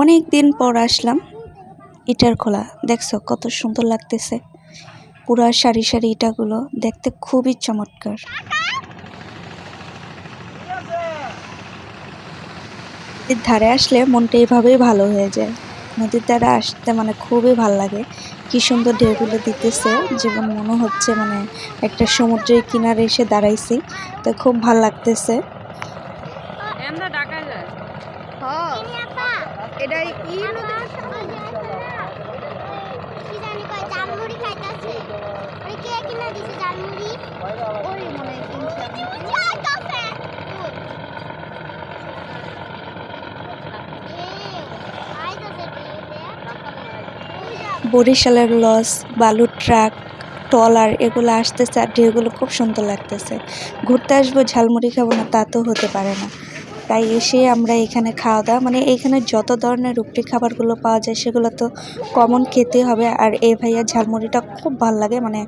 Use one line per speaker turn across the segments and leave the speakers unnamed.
অনেক দিন পর আসলাম ইটার খোলা। দেখছো কত সুন্দর লাগতেছে, পুরা সারি সারি ইটাগুলো দেখতে খুবই চমৎকার। নদীর ধারে আসলে মনটা এভাবেই ভালো হয়ে যায়। নদীর ধারে আসতে মানে খুবই ভাল লাগে। কি সুন্দর ঢেউগুলো দিতেছে, যেমন মনে হচ্ছে মানে একটা সমুদ্রের কিনারে এসে দাঁড়াইছি। তো খুব ভাল লাগতেছে। বরিশালের লঞ্চ, বালুর ট্রাক, ট্রলার এগুলো আসতেছে আর ঢেউগুলো খুব সুন্দর লাগতেছে। ঘুরতে আসবো ঝালমুড়ি খাবো না তা তো হতে পারে না। তাই এসে আমরা এখানে খাওয়া দাওয়া মানে এখানে যত ধরনের রুটি খাবারগুলো পাওয়া যায় সেগুলো তো কমন খেতে হবে। আর এই ভাইয়া ঝালমুড়িটা খুব ভাল লাগে, মানে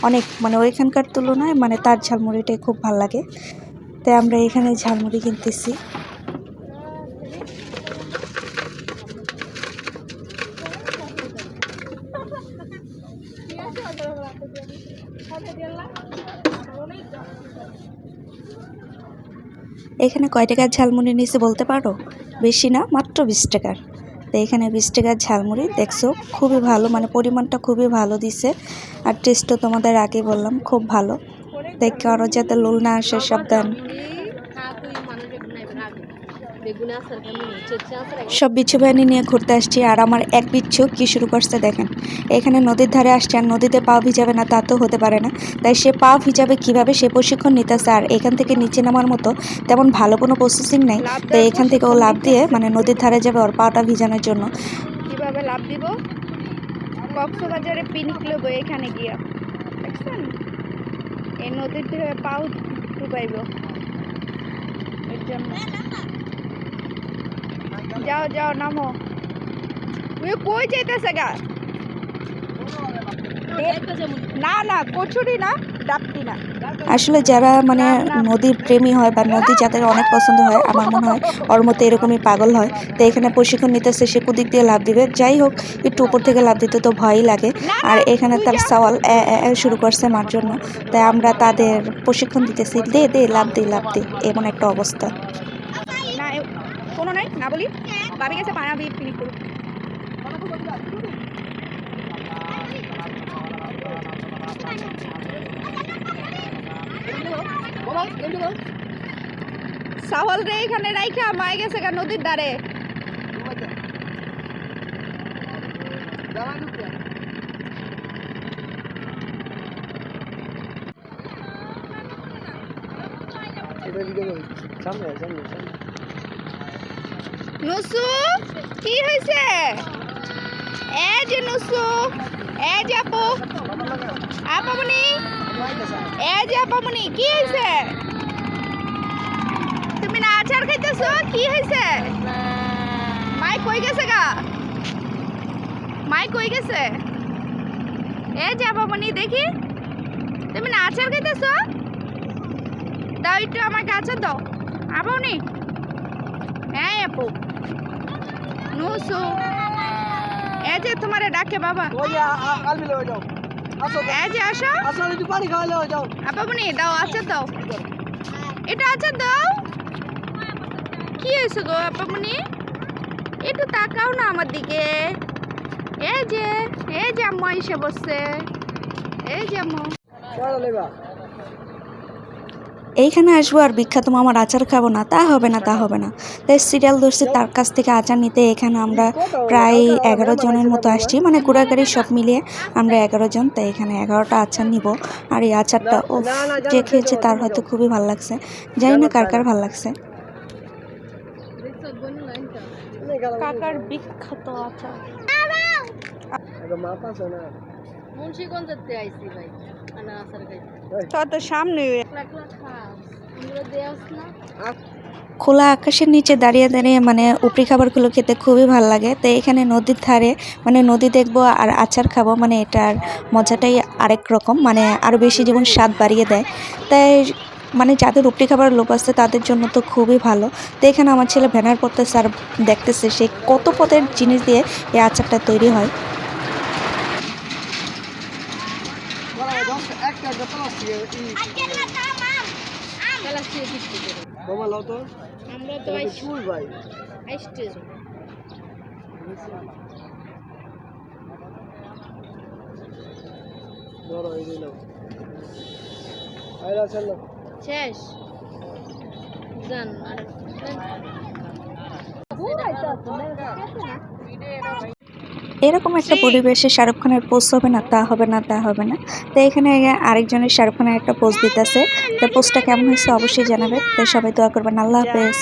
অনেক মানে ওইখানকার তুলনায় মানে তার ঝালমুড়িটাই খুব ভাল লাগে। তাই আমরা এখানে ঝালমুড়ি কিনতেছি। এখানে কয় টাকার ঝালমুড়ি নিয়েছে বলতে পারো? বেশি না, মাত্র 20 টাকার। তো এখানে 20 টাকার ঝালমুড়ি দেখছো খুবই ভালো, মানে পরিমাণটা খুবই ভালো দিছে। আর টেস্টও তোমাদের আগে বললাম খুব ভালো। তাই কারো যাতে লোল না আসে সাবধান। সব বিচ্ছু বাহিনী নিয়ে ঘুরতে আসছি আর আমার এক বিচ্ছু কি শুরু করছে দেখেন। এখানে নদীর ধারে আসছে আর নদীতে পা ভিজাবে না তা তো হতে পারে না। তাই সে পা ভিজাবে কিভাবে সে প্রশিক্ষণ নিতেছে। আর এখান থেকে নিচে নামার মতো তেমন ভালো কোনো প্রসেসিং নেই। তো এখান থেকে ও লাভ দিয়ে মানে নদীর ধারে যাবে ওর পাটা ভিজানোর জন্য।
কিভাবে লাভ দিব, কক্সবাজারে পিকনিক লব এখানে গিয়া দেখছেন এই নদীর ধারে পাও ডুবাইব এর জন্য। যাও যাও নামো। তুই কই যাইতেছে গা? না না কচুরি না, ডাবটি না।
আসলে যারা মানে নদী প্রেমী হয় বা নদী যাদের অনেক পছন্দ হয়, আমার মনে হয় ওর মতো এরকমই পাগল হয়। তো এখানে প্রশিক্ষণ নিতেছে, সে কুদিক দিয়ে লাভ দিবে। যাই হোক, একটু উপর থেকে লাভ দিতে তো ভয়ই লাগে। আর এখানে তার সওয়াল শুরু করছে মার জন্য। তাই আমরা তাদের প্রশিক্ষণ দিতেছি, দে দে লাভ দে লাভ দে, এমন একটা অবস্থা।
না কোনো নাই না বলি ভাবি গেছে পানাবি পিকনিক করুক। সাওয়াল রে এখানে রাইখা মাই গেছে গা নদীর ধারে। নুসু কি হয়েছে? এ যে নুসু, এ যে আপু, আপামনি, এ যে আপামনি কি হয়েছে? তুমি না আচার খাইতেছো? কি হয়েছে? মাই কই গেছে গা? মাই কই গেছে? এ যে আপামনি দেখি, তুমি না আচার খাইতেছো? দাও একটু আমাকে আচার দাও আপামনি। হ্যাঁ আপু নুসু এ যে তোমারে ডাকে বাবা। এ যে আসো আপামনি, দাও আচার দাও, এটা আচার দাও। কি হয়েছে গো আপামনি? একটু তাকাও না আমার দিকে। এই যে আম্মু এসে বসছে, এই যে আম্মু।
এইখানে আসবো আর বিখ্যাত মামার আচার খাবো না তা হবে না, তা হবে না। তাই সিরিয়াল ধরছি তার কাছ থেকে আচার নিতে। এখানে আমরা প্রায় 11 জনের মতো আসছি, মানে ঘোরাঘুরি সব মিলিয়ে আমরা 11 জন। তাই এখানে 11টা আচার নিব। আর এই আচারটা ও যে খেয়েছে তার হয়তো খুবই ভালো লাগছে, জানি না কার কার ভালো লাগছে।
কাকার বিখ্যাত আচার মুন্সিগঞ্জতে আইছি ভাই, আনা আচার খাইতে তো সামনে
খোলা আকাশের নিচে দাঁড়িয়ে দাঁড়িয়ে মানে উপরি খাবারগুলো খেতে খুবই ভালো লাগে। তো এখানে নদীর ধারে মানে নদী দেখবো আর আচার খাবো, মানে এটার মজাটাই আরেক রকম, মানে আরও বেশি যেমন স্বাদ বাড়িয়ে দেয়। তাই মানে যাদের উপরি খাবার লোভ আছে তাদের জন্য তো খুবই ভালো। তো এখানে আমার ছেলে ব্যানার পড়তেছে আর দেখতেছে সে কত পদের জিনিস দিয়ে এই আচারটা তৈরি হয়।
আমরা তো আইসতে শেষ জান আর
এরকম একটা পরিবেশে শাহরুখ খানের পোস্ট হবে না তা হবে না তা হবে না। তো এখানে আরেকজনের শাহরুখ খানের একটা পোস্ট দিতেছে। তো পোস্টটা কেমন হয়েছে অবশ্যই জানাবেন। তো সবাই দোয়া করবেন। আল্লাহ হাফেজ।